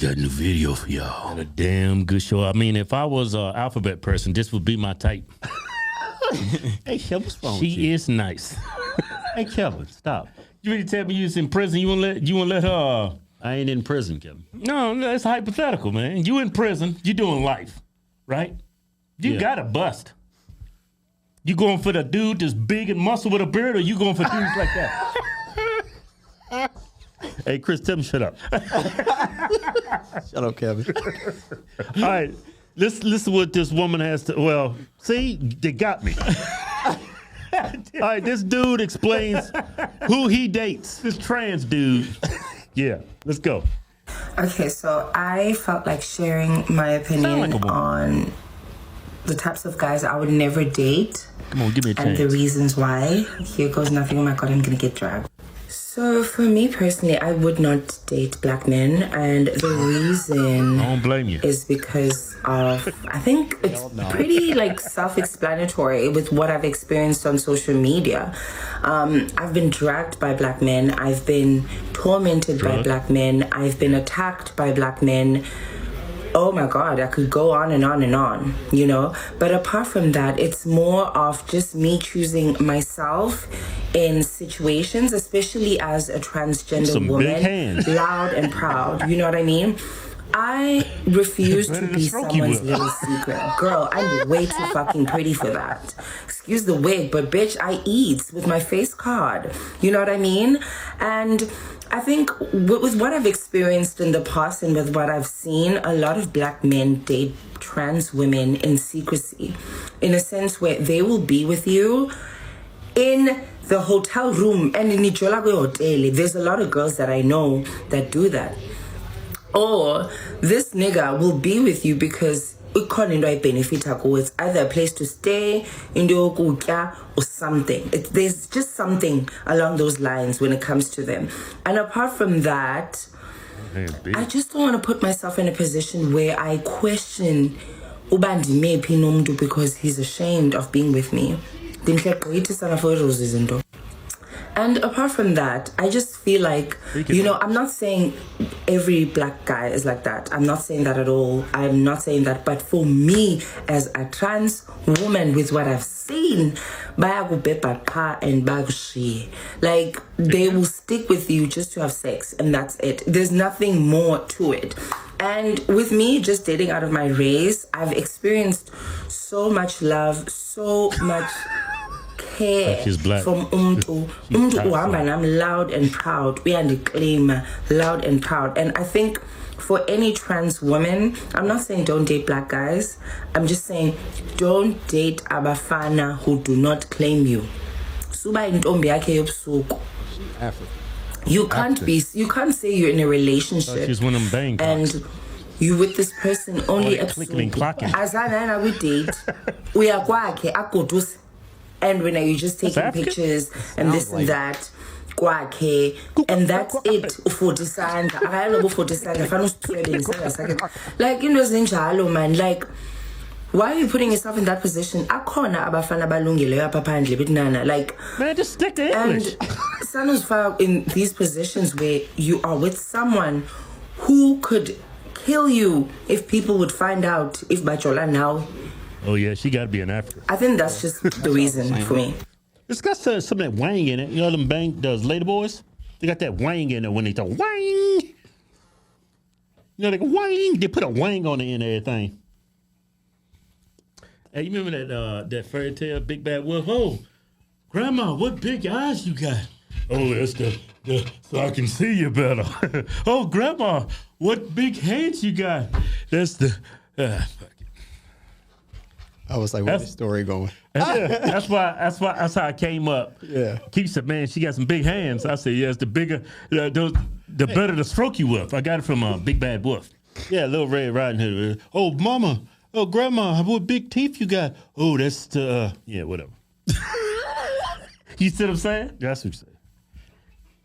got a new video for y'all. And a damn good show. I mean, if I was an alphabet person, this would be my type. Hey, Kevin, what's wrong with She you? is nice. Hey, Kevin, stop. You ready to tell me you was in prison? You won't let her? I ain't in prison, Kevin. No, it's hypothetical, man. You in prison? You doing life, right? You got to bust. You going for the dude that's big and muscle with a beard, or you going for dudes like that? Hey, Chris, tell me shut up. Shut up, Kevin. All right, listen what this woman has to. Well, see, they got me. All right, this dude explains who he dates. This trans dude. Yeah, let's go. Okay, so I felt like sharing my opinion on the types of guys I would never date. Come on, give me a chance. And the reasons why. Here goes nothing. Oh my God, I'm gonna get dragged. So for me personally, I would not date black men, and the reason I don't blame you. is because of, I think it's pretty like self-explanatory with what I've experienced on social media. I've been dragged by black men. I've been tormented by black men. I've been attacked by black men. Oh my God, I could go on and on and on, you know? But apart from that, it's more of just me choosing myself in situations, especially as a transgender woman, loud and proud, you know what I mean? I refuse to be someone's little secret. Girl, I'm way too fucking pretty for that. Excuse the wig, but bitch, I eat with my face card. You know what I mean? And I think with what I've experienced in the past and with what I've seen, a lot of black men date trans women in secrecy, in a sense where they will be with you in the hotel room and in Ijola hotel. There's a lot of girls that I know that do that. Or this nigga will be with you because it's either a place to stay, or something. There's just something along those lines when it comes to them. And apart from that, I just don't want to put myself in a position where I question Ubandi Pinomdu because he's ashamed of being with me. And apart from that, I just feel like, you know, I'm not saying every black guy is like that. I'm not saying that at all. I'm not saying that. But for me, as a trans woman, with what I've seen, like, they will stick with you just to have sex, and that's it. There's nothing more to it. And with me just dating out of my race, I've experienced so much love, so much care from umuntu uhamba nami loud and proud, uyandiclaima loud and proud. And I think for any trans woman, I'm not saying don't date black guys, I'm just saying don't date abafana who do not claim you. Suba intombi yakhe yobusuku. You can't say you're in a relationship she's one of them bang and you with this person only azana we date uyakwakhe agoduse. And when you're just taking pictures and this and that, and that's it. Like, you know, man, like, why are you putting yourself in that position? Like, man, just stick to English. And Sanu's found in these positions where you are with someone who could kill you if people would find out if Bachola now. Oh, yeah, she got to be an African. I think that's just the reason for me. It's got some of that wang in it. You know them those lady boys? They got that wang in it when they talk wang. You know, they go wang. They put a wang on the end of everything. Hey, you remember that fairy tale, Big Bad Wolf? Oh, Grandma, what big eyes you got? Oh, that's the so I can see you better. Oh, Grandma, what big hands you got? That's the... I was like, where's the story going? That's how I came up. Yeah. Keith said, man, she got some big hands. I said, yes, the bigger, the better the stroke you with. I got it from Big Bad Wolf. Yeah, Little Red Riding Hood. Oh, Mama. Oh, Grandma, what big teeth you got? Oh, that's the, yeah, whatever. You see what I'm saying? That's what you say.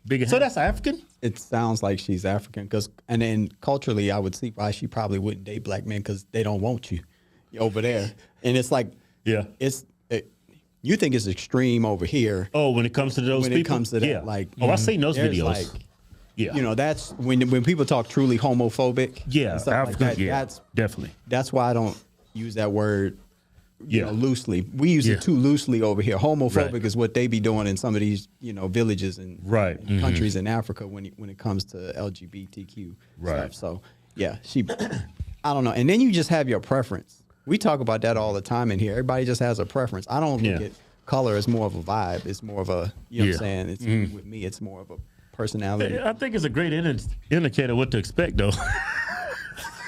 Bigger so that's African? It sounds like she's African. And then culturally, I would see why she probably wouldn't date black men because they don't want you over there. And it's like, yeah, you think it's extreme over here. Oh, when it comes to those people? When it comes to that, yeah. like, I've seen those videos. Like, Yeah. You know, that's when people talk truly homophobic. Yeah, and stuff like that, that's definitely. That's why I don't use that word, you Yeah. know, loosely. We use it too loosely over here. Homophobic Right. is what they be doing in some of these, you know, villages and Right. and countries in Africa when it comes to LGBTQ Right. stuff. So yeah, I don't know. And then you just have your preference. We talk about that all the time in here. Everybody just has a preference. I don't look at color as more of a vibe. It's more of a, you know what I'm saying? It's with me, it's more of a personality. I think it's a great indicator of what to expect, though.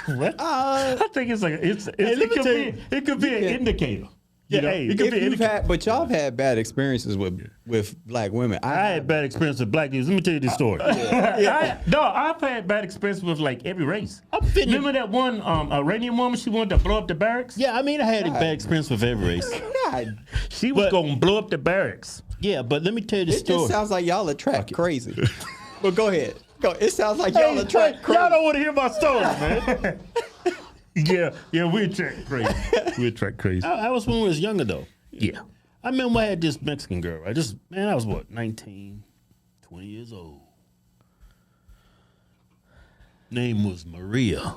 What? I think it's like it could be an indicator. You know, it could be an indicator. But y'all have had bad experiences with black women. I had bad experience with black dudes. Let me tell you this story. I've had bad experience with like every race. Remember that one Iranian woman? She wanted to blow up the barracks. Yeah, I mean, I had a bad experience with every race. God, She was gonna blow up the barracks. Yeah, but let me tell you the it story. just sounds like y'all attract crazy. But go ahead. Go. It sounds like y'all attract crazy. Y'all don't want to hear my story, man. Yeah, we attract crazy. We attract crazy. I was when I was younger, though. Yeah. I remember I had this Mexican girl, right? I was what, 19, 20 years old. Name was Maria.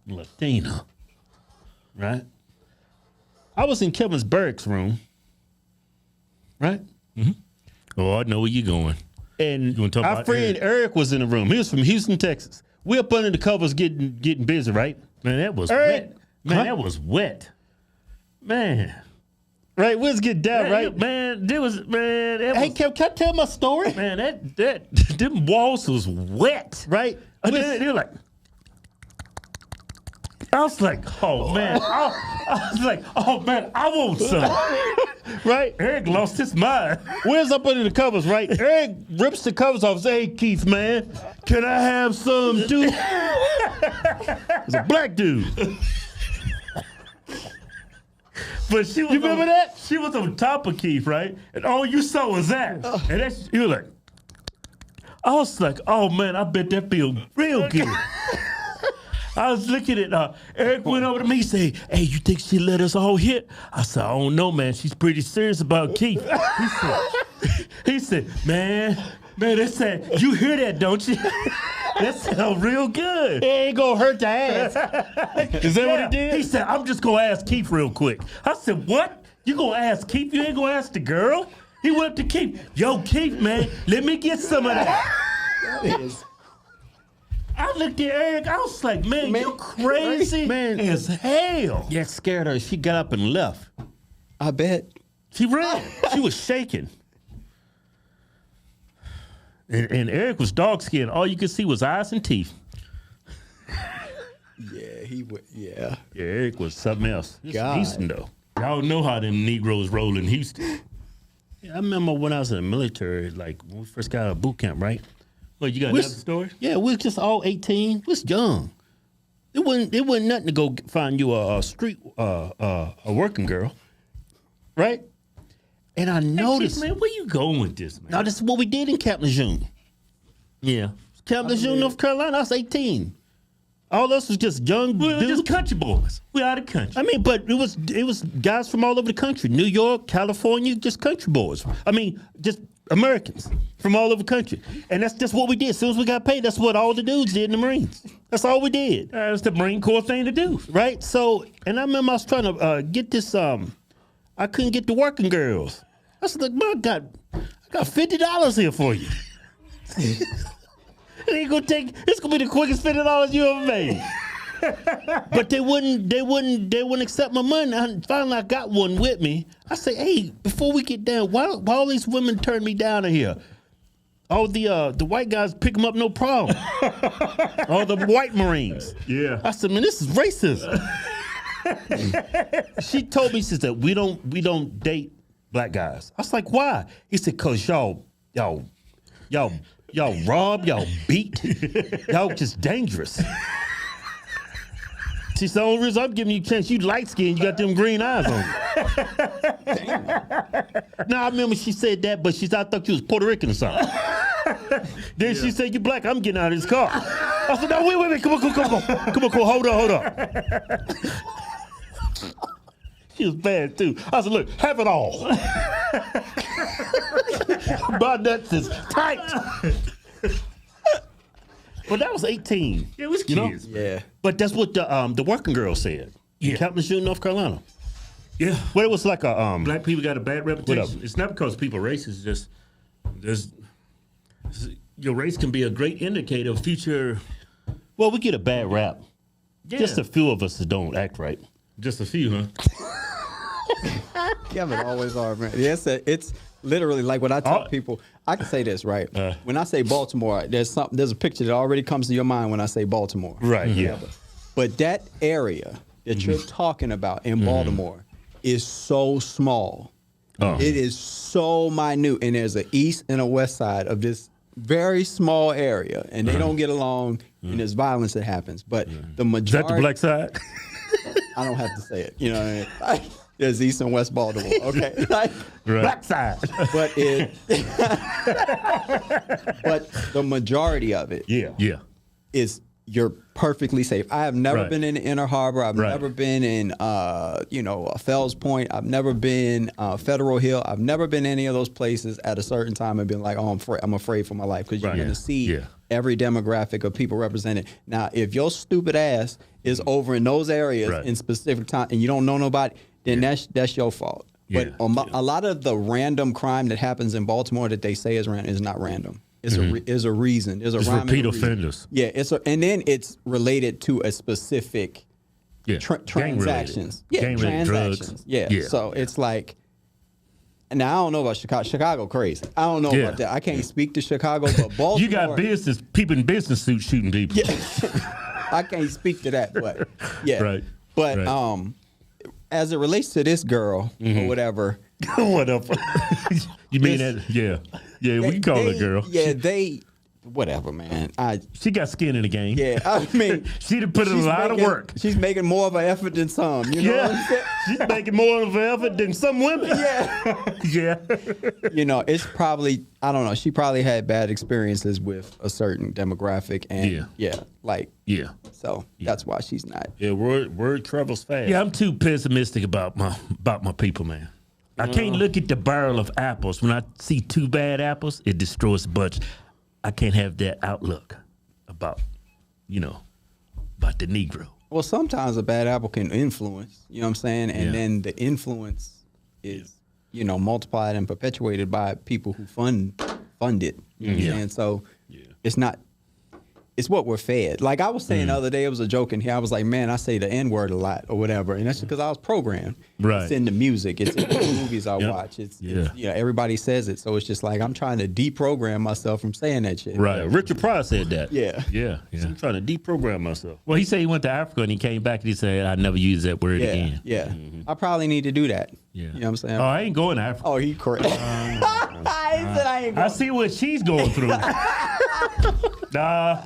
Latina. Right? I was in Kevin's barracks room. Right? Oh, I know where you're going. And You wanna talk our about friend Eric was in the room. He was from Houston, Texas. We up under the covers getting busy, right? Man, that was Eric, wet. Man, that was wet. Man. Right? We was getting down, right? Man, there was Hey, can I tell my story? man, that them walls was wet. Right? And then they were like, I was like, oh man, I was like, oh man, I want some. Right? Eric lost his mind. We was up under the covers, right? Eric rips the covers off and say, hey, Keith, man, can I have some, dude? It's a black dude. But she was You remember that? She was on top of Keith, right? And all you saw was that. And that's you were like, I was like, oh man, I bet that feel real good. I was looking at Eric went over to me, say, hey, you think she let us all hit? I said, I don't know, man. She's pretty serious about Keith. He said, man, they said, you hear that, don't you? That sounds real good. It ain't gonna hurt the ass. Is that what it did? He said, I'm just gonna ask Keith real quick. I said, what? You gonna ask Keith? You ain't gonna ask the girl? He went up to Keith. Yo, Keith, man, let me get some of that. That is. I looked at Eric. I was like, man, you're crazy as hell. That scared her. She got up and left. I bet. She ran. She was shaking. And Eric was dog skinned. All you could see was eyes and teeth. Yeah, he would. Yeah. Yeah, Eric was something else. It's God. Houston, though. Y'all know how them Negroes roll in Houston. Yeah, I remember when I was in the military, like when we first got out of boot camp, right? Well, you got another story? Yeah, we was just all 18. We was young. It wasn't nothing to go find you a street a working girl, right? And I noticed, Man, where you going with this, man? now this is what we did in Camp Lejeune. Yeah. Camp Lejeune, North Carolina. I was 18. All of us was just young We were dudes. just country boys. We out of country. I mean, but it was guys from all over the country. New York, California, just country boys. I mean, just Americans from all over the country. And that's just what we did. As soon as we got paid, that's what all the dudes did in the Marines. That's all we did. That's the Marine Corps thing to do. Right? So, and I remember I was trying to get this, I couldn't get the working girls. I said, look, man, I got $50 here for you. It's gonna be the quickest $50 you ever made. But they wouldn't accept my money. And finally I got one with me. I say, hey, before we get down, why all these women turn me down in here? All the white guys pick them up, no problem. All the white Marines. Yeah. I said, man, this is racism. She told me, she said, we don't date black guys. I was like, why? He said, cause y'all rob, y'all beat, y'all just dangerous. She said, the only reason I'm giving you a chance, you light skinned, you got them green eyes on you. Now I remember she said that, but I thought you was Puerto Rican or something. Then she said, you black, I'm getting out of this car. I said, no, wait, come on, hold on. She was bad too. I said, look, have it all. My nuts is tight. But that was 18. Yeah, it was kids. Yeah. But that's what the working girl said. Yeah. In Kalamazoo, Shooting, North Carolina. Yeah. But it was like a Black people got a bad reputation. It's not because people are racist. It's just your race can be a great indicator of future. Well, we get a bad rap. Yeah. Just a few of us that don't act right. Just a few, huh? Kevin always are, man. Yes, it's literally like when I tell people, I can say this, right? When I say Baltimore, there's a picture that already comes to your mind when I say Baltimore. Right, yeah. But that area that you're talking about in Baltimore is so small. It is so minute, and there's an east and a west side of this very small area, and they don't get along, and there's violence that happens. But the majority... Is that the black side? I don't have to say it. You know what I mean? Like, there's East and West Baltimore. Okay, like, Black side. but but the majority of it is you're perfectly safe. I have never been in the Inner Harbor. I've never been in Fells Point. I've never been Federal Hill. I've never been any of those places at a certain time and been like, oh, I'm afraid for my life, because you're going to see every demographic of people represented. Now, if your stupid ass is over in those areas in specific time and you don't know nobody, then that's your fault. But a lot of the random crime that happens in Baltimore that they say is random is not random. It's a reason. There's a rhyme. Repeat offenders. Yeah, and then it's related to a specific transactions. Gang transactions. Yeah. So it's like, now I don't know about Chicago. Chicago crazy. I don't know about that. I can't speak to Chicago, but Baltimore. You got people in business suits shooting people. Yeah. I can't speak to that, but But as it relates to this girl or whatever. Whatever. You mean that? Yeah. Yeah, we can call her girl. Yeah, whatever, man. She got skin in the game. Yeah, I mean, she done put in a lot of work. She's making more of an effort than some. You know what I'm saying? She's making more of an effort than some women. Yeah. Yeah. It's probably, I don't know, she probably had bad experiences with a certain demographic. And so that's why she's not. Yeah, word travels fast. Yeah, I'm too pessimistic about my people, man. I can't look at the barrel of apples. When I see two bad apples, it destroys the bunch. I can't have that outlook about the Negro. Well, sometimes a bad apple can influence, you know what I'm saying? And then the influence is, multiplied and perpetuated by people who fund it. You know what I'm saying? So it's not, it's what we're fed. Like I was saying the other day, it was a joke in here. I was like, man, I say the N-word a lot or whatever. And that's because I was programmed. Right. It's in the music. It's in the movies I watch. It's everybody says it. So it's just like, I'm trying to deprogram myself from saying that shit. Right. Richard Pryor said that. Yeah. Yeah. So I'm trying to deprogram myself. Well, he said he went to Africa and he came back and he said, I never use that word again. Yeah. I probably need to do that. Yeah. You know what I'm saying? Oh, I ain't going to Africa. Oh, he crazy. I see what she's going through. Nah.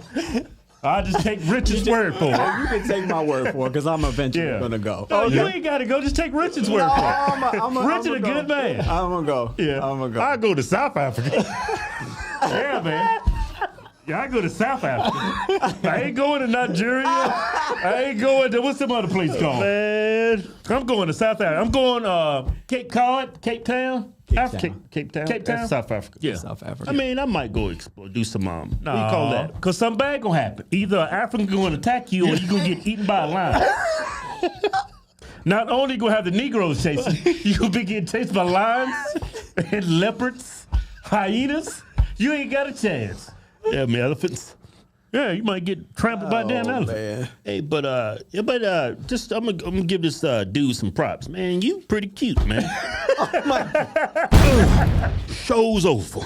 I'll just take Richard's word for it. You can take my word for it because I'm eventually going to go. Oh, you ain't got to go. Just take Richard's word for it. Richard a good man. I'm going to go. Yeah. I'm going to go. I go to South Africa. Yeah, man. Yeah, I go to South Africa. I ain't going to Nigeria. I ain't going to, what's some other place called? Man. I'm going to South Africa. I'm going Cape Cod, Cape Town. Cape Town. That's South Africa. Yeah. South Africa. I mean, I might go explore, do some, what do you call that? Because something bad going to happen. Either an African going to attack you or you're going to get eaten by a lion. Not only going to have the Negroes chasing, you're going to be getting chased by lions and leopards, hyenas. You ain't got a chance. Yeah, man, elephants. Yeah, you might get trampled by a damn elephant. Man. Hey, just I'm gonna give this dude some props, man. You pretty cute, man. Show's over.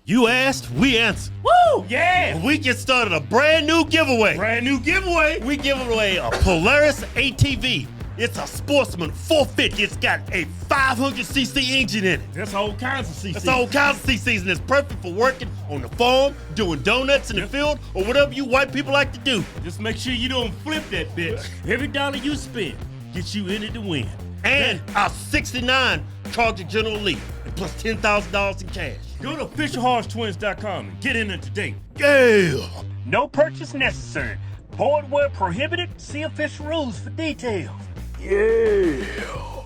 You asked, we answered. Woo! Yeah! We just started a brand new giveaway. Brand new giveaway. We giving away a Polaris ATV. It's a Sportsman 450. It's got a 500cc engine in it. That's all kinds of CCs. It's all kinds of CCs, and it's perfect for working on the farm, doing donuts in the field, or whatever you white people like to do. Just make sure you don't flip that bitch. Every dollar you spend gets you in it to win. And our 69 Charger General Lee, and plus $10,000 in cash. Go to officialhodgetwins.com and get in it today. Yeah! No purchase necessary. Board where prohibited. See official rules for details. Yeah!